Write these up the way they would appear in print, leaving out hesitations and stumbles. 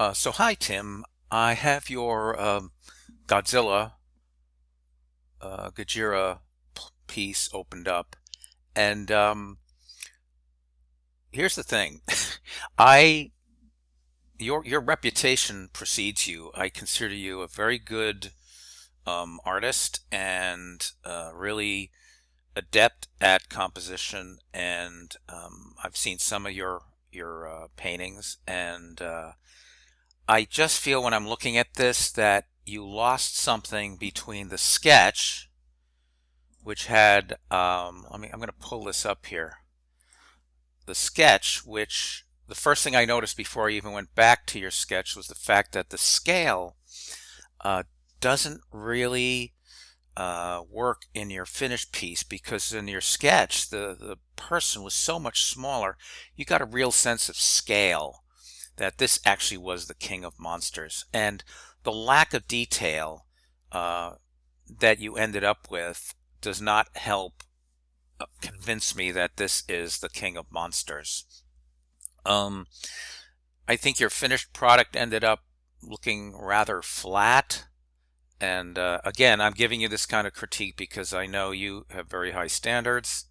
So hi Tim, I have your Godzilla Gajira piece opened up, and here's the thing: I your reputation precedes you. I consider you a very good artist and really adept at composition. And I've seen some of your paintings, and I just feel when I'm looking at this that you lost something between the sketch, which had, I'm going to pull this up here. The sketch, which the first thing I noticed before I even went back to your sketch was the fact that the scale uh, doesn't really work in your finished piece, because in your sketch, the person was so much smaller. You got a real sense of scale, that this actually was the king of monsters. And the lack of detail uh, that you ended up with does not help convince me that this is the king of monsters. Um, I think your finished product ended up looking rather flat. And again, I'm giving you this kind of critique because I know you have very high standards.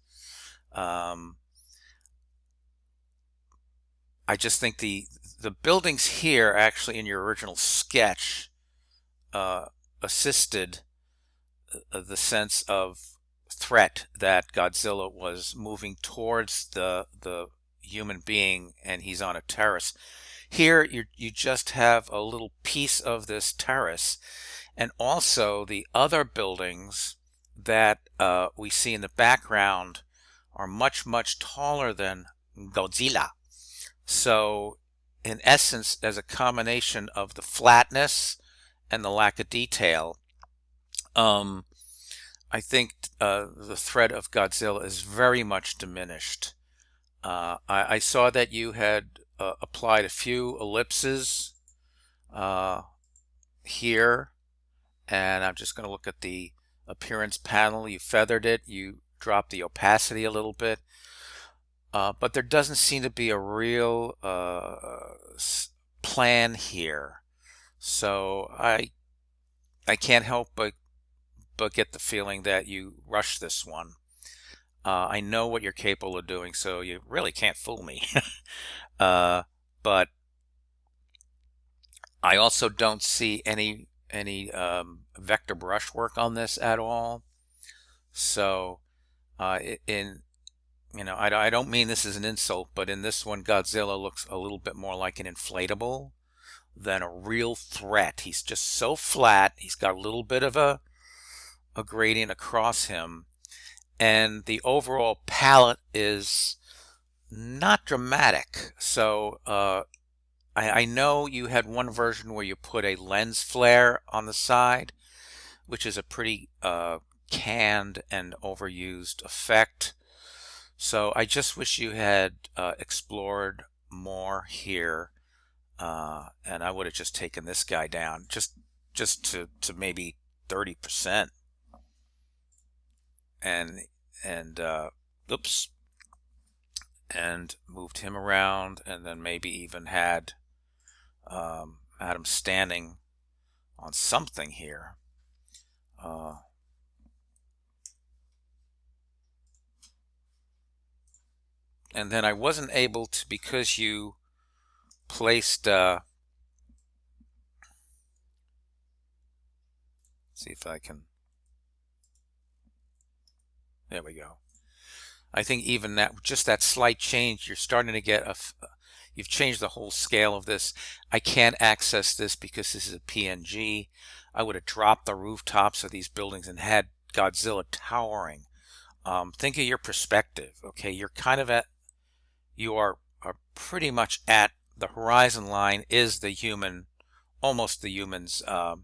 Um, I just think the buildings here actually in your original sketch uh, assisted the sense of threat that Godzilla was moving towards the human being, and he's on a terrace. Here you just have a little piece of this terrace, and also the other buildings that we see in the background are much taller than Godzilla. So in essence, as a combination of the flatness and the lack of detail, um, I think the threat of Godzilla is very much diminished. I saw that you had applied a few ellipses uh, here, and I'm just going to look at the appearance panel. You feathered it, you dropped the opacity a little bit, but there doesn't seem to be a real plan here. So I can't help but get the feeling that you rushed this one. I know what you're capable of doing, so you really can't fool me. uh, but I also don't see any vector brush work on this at all. So in I don't mean this as an insult, but in this one, Godzilla looks a little bit more like an inflatable than a real threat. He's just so flat. He's got a little bit of a gradient across him, and the overall palette is not dramatic. So I know you had one version where you put a lens flare on the side, which is a pretty canned and overused effect. So I just wish you had explored more here, and I would have just taken this guy down just to maybe 30%, and and oops, and moved him around, and then maybe even had him standing on something here. Uh, and then I wasn't able to, because you placed, see if I can, there we go. I think even that, just that slight change, you're starting to get you've changed the whole scale of this. I can't access this because this is a PNG. I would have dropped the rooftops of these buildings and had Godzilla towering. Think of your perspective, okay? You're kind of you are pretty much at the horizon line is the human, almost the human's uh,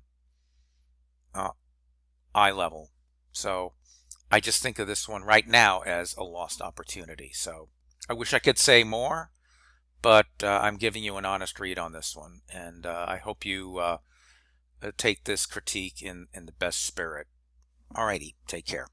eye level. So I just think of this one right now as a lost opportunity. So I wish I could say more, but I'm giving you an honest read on this one, and I hope you take this critique in the best spirit. Alrighty, take care.